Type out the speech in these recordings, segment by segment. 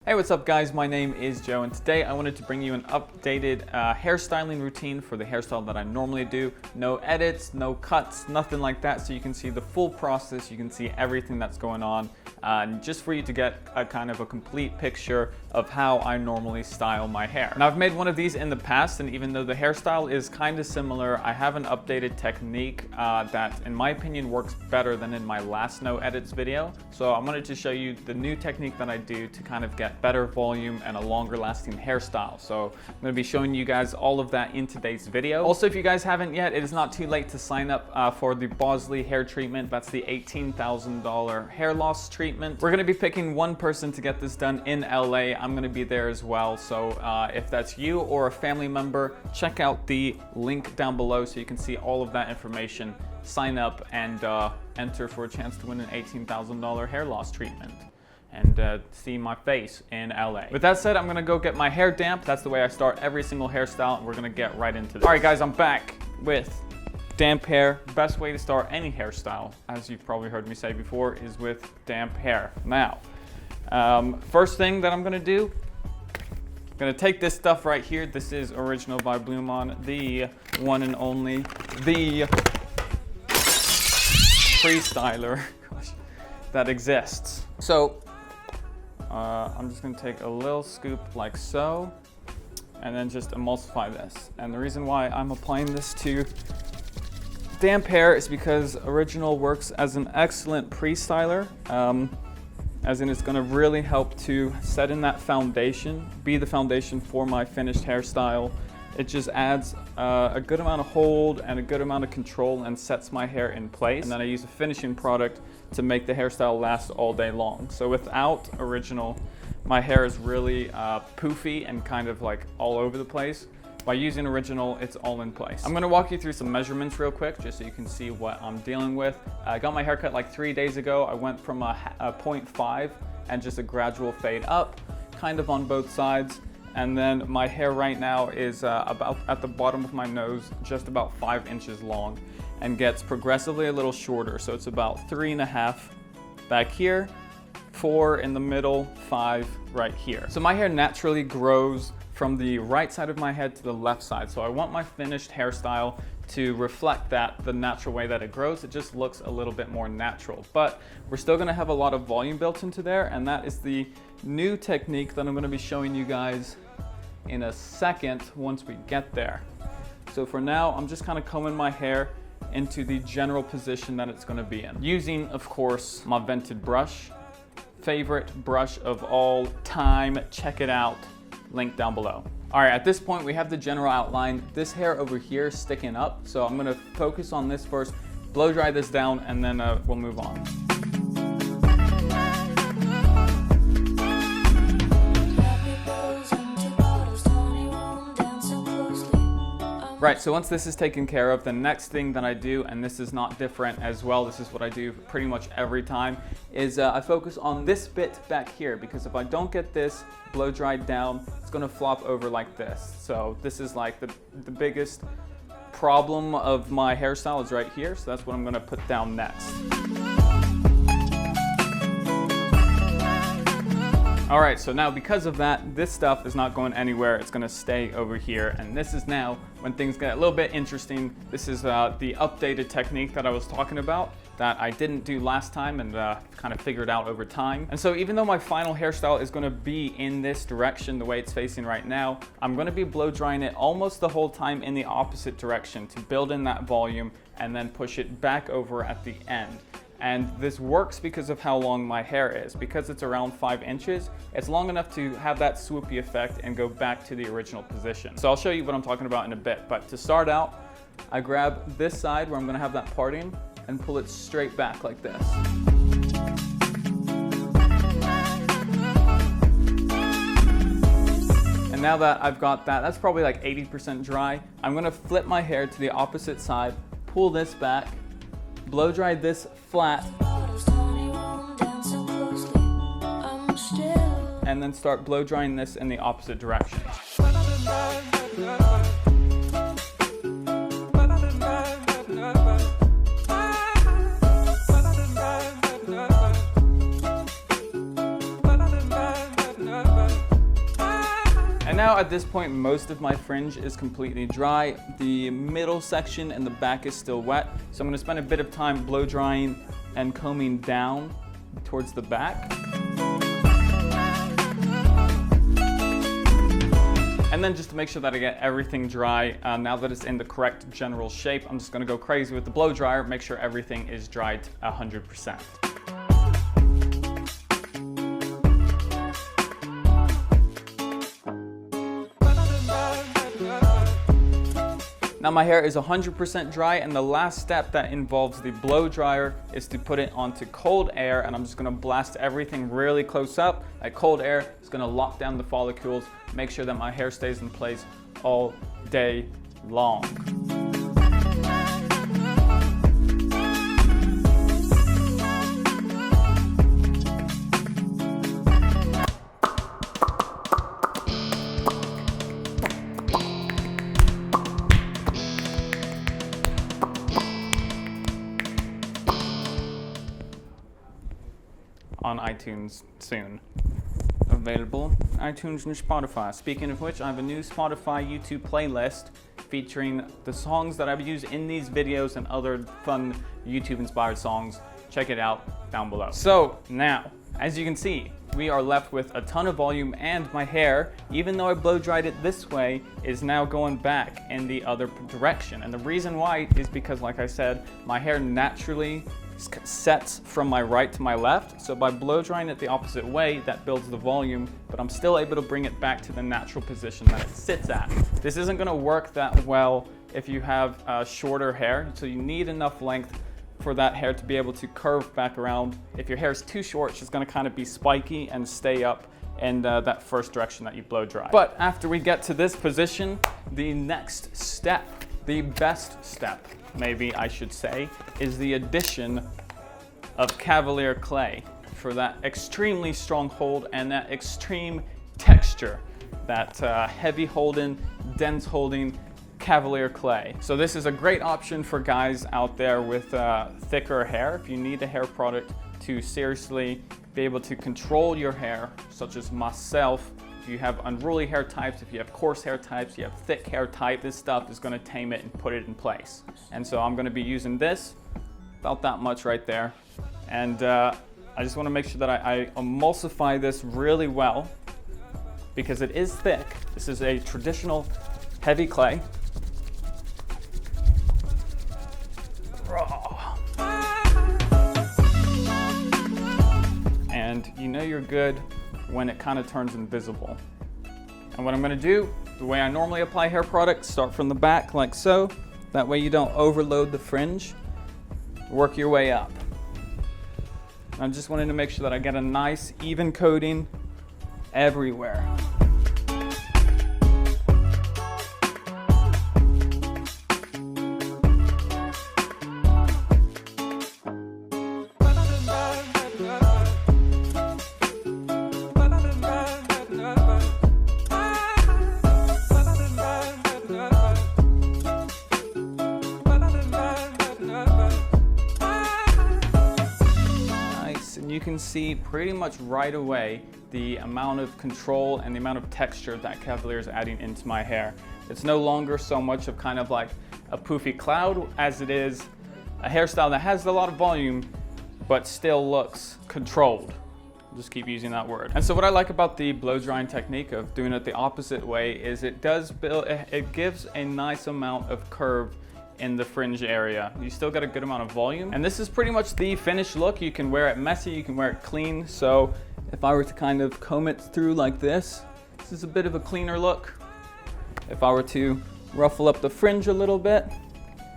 Hey, what's up guys? My name is Joe and today I wanted to bring you an updated hairstyling routine for the hairstyle that I normally do. No edits, no cuts, nothing like that, so you can see the full process, you can see everything that's going on, just for you to get a kind of a complete picture of how I normally style my hair. Now I've made one of these in the past, and even though the hairstyle is kind of similar, I have an updated technique that in my opinion works better than in my last no edits video. So I wanted to show you the new technique that I do to kind of get better volume and a longer lasting hairstyle. So I'm going to be showing you guys all of that in today's video. Also, if you guys haven't yet, it is not too late to sign up for the Bosley hair treatment. That's the $18,000 hair loss treatment. We're going to be picking one person to get this done in LA. I'm going to be there as well. So if that's you or a family member, check out the link down below so you can see all of that information. Sign up and enter for a chance to win an $18,000 hair loss treatment and see my face in LA. With that said, I'm gonna go get my hair damp. That's the way I start every single hairstyle, and we're gonna get right into this. All right guys, I'm back with damp hair. Best way to start any hairstyle, as you've probably heard me say before, is with damp hair. Now, first thing that I'm gonna do, I'm gonna take this stuff right here. This is original by BluMaan, the one and only, the freestyler that exists. So, I'm just gonna take a little scoop like so, and then just emulsify this. And the reason why I'm applying this to damp hair is because Original works as an excellent pre-styler, as in it's gonna really help to set in that foundation, be the foundation for my finished hairstyle. It just adds a good amount of hold and a good amount of control and sets my hair in place. And then I use a finishing product to make the hairstyle last all day long. So without Original, my hair is really poofy and kind of like all over the place. By using Original, it's all in place. I'm gonna walk you through some measurements real quick just so you can see what I'm dealing with. I got my haircut like 3 days ago. I went from a 0.5 and just a gradual fade up, kind of on both sides. And then my hair right now is about at the bottom of my nose, just about 5 inches long, and gets progressively a little shorter. So it's about 3.5 back here, 4 in the middle, 5 right here. So my hair naturally grows from the right side of my head to the left side. So I want my finished hairstyle to reflect that, the natural way that it grows. It just looks a little bit more natural, but we're still gonna have a lot of volume built into there, and that is the new technique that I'm gonna be showing you guys in a second once we get there. So for now, I'm just kind of combing my hair into the general position that it's gonna be in. Using, of course, my vented brush, favorite brush of all time. Check it out, link down below. All right, at this point, we have the general outline. This hair over here is sticking up, so I'm gonna focus on this first, blow dry this down, and then we'll move on. Right, so once this is taken care of, the next thing that I do, and this is not different as well, this is what I do pretty much every time, is I focus on this bit back here, because if I don't get this blow dried down, it's gonna flop over like this. So this is like the biggest problem of my hairstyle is right here, so that's what I'm gonna put down next. All right, so now because of that, this stuff is not going anywhere. It's gonna stay over here. And this is now when things get a little bit interesting. This is the updated technique that I was talking about that I didn't do last time and kind of figured out over time. And so even though my final hairstyle is gonna be in this direction, the way it's facing right now, I'm gonna be blow drying it almost the whole time in the opposite direction to build in that volume and then push it back over at the end. And this works because of how long my hair is. Because it's around 5 inches, it's long enough to have that swoopy effect and go back to the original position. So I'll show you what I'm talking about in a bit, but to start out, I grab this side where I'm gonna have that parting and pull it straight back like this. And now that I've got that, that's probably like 80% dry, I'm gonna flip my hair to the opposite side, pull this back, blow dry this flat, and then start blow drying this in the opposite direction. now at this point, most of my fringe is completely dry. The middle section and the back is still wet. So I'm gonna spend a bit of time blow drying and combing down towards the back. And then just to make sure that I get everything dry, now that it's in the correct general shape, I'm just gonna go crazy with the blow dryer, make sure everything is dried 100%. Now my hair is 100% dry, and the last step that involves the blow dryer is to put it onto cold air, and I'm just gonna blast everything really close up. That cold air is gonna lock down the follicles, make sure that my hair stays in place all day long. On iTunes soon. Available iTunes and Spotify. Speaking of which, I have a new Spotify YouTube playlist featuring the songs that I've used in these videos and other fun YouTube inspired songs. Check it out down below. So now, as you can see, we are left with a ton of volume, and my hair, even though I blow dried it this way, is now going back in the other direction. And the reason why is because, like I said, my hair naturally sets from my right to my left, so by blow drying it the opposite way, that builds the volume, but I'm still able to bring it back to the natural position that it sits at. This isn't going to work that well if you have shorter hair, so you need enough length for that hair to be able to curve back around. If your hair is too short, it's just going to kind of be spiky and stay up in that first direction that you blow dry. But after we get to this position, the next step, the best step, maybe I should say, is the addition of Cavalier clay for that extremely strong hold and that extreme texture, that heavy holding, dense holding Cavalier clay. So this is a great option for guys out there with thicker hair. If you need a hair product to seriously be able to control your hair, such as myself, if you have unruly hair types, if you have coarse hair types, you have thick hair type, this stuff is going to tame it and put it in place. And so I'm going to be using this, about that much right there. And I just want to make sure that I emulsify this really well, because it is thick. This is a traditional heavy clay. And you know you're good when it kind of turns invisible. And what I'm going to do, the way I normally apply hair products, start from the back like so. That way you don't overload the fringe. Work your way up. I just wanted to make sure that I get a nice even coating everywhere. You can see pretty much right away the amount of control and the amount of texture that Cavalier is adding into my hair. It's no longer so much of kind of like a poofy cloud as it is a hairstyle that has a lot of volume but still looks controlled. I'll just keep using that word. And so what I like about the blow drying technique of doing it the opposite way is it gives a nice amount of curve in the fringe area. You still get a good amount of volume. And this is pretty much the finished look. You can wear it messy, you can wear it clean. So if I were to kind of comb it through like this is a bit of a cleaner look. If I were to ruffle up the fringe a little bit,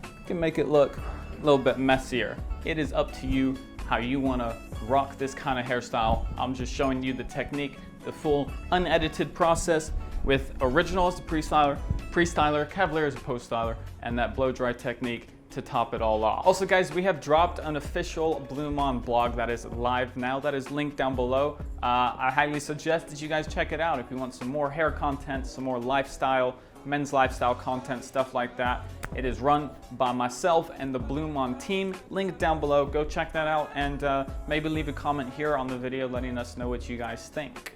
you can make it look a little bit messier. It is up to you how you wanna rock this kind of hairstyle. I'm just showing you the technique, the full unedited process with original as the pre-styler, Cavalier as a post-styler, and that blow dry technique to top it all off. Also guys, we have dropped an official BluMaan blog that is live now, that is linked down below. I highly suggest that you guys check it out if you want some more hair content, some more lifestyle, men's lifestyle content, stuff like that. It is run by myself and the BluMaan team. Link down below, go check that out, and maybe leave a comment here on the video letting us know what you guys think.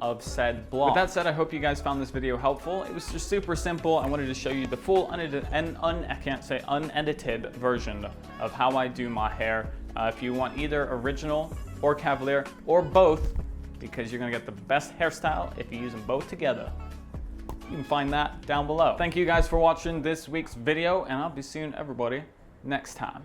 of said blog. With that said, I hope you guys found this video helpful. It was just super simple. I wanted to show you the full unedited version of how I do my hair. If you want either original or Cavalier or both, because you're gonna get the best hairstyle if you use them both together. You can find that down below. Thank you guys for watching this week's video, and I'll be seeing everybody next time.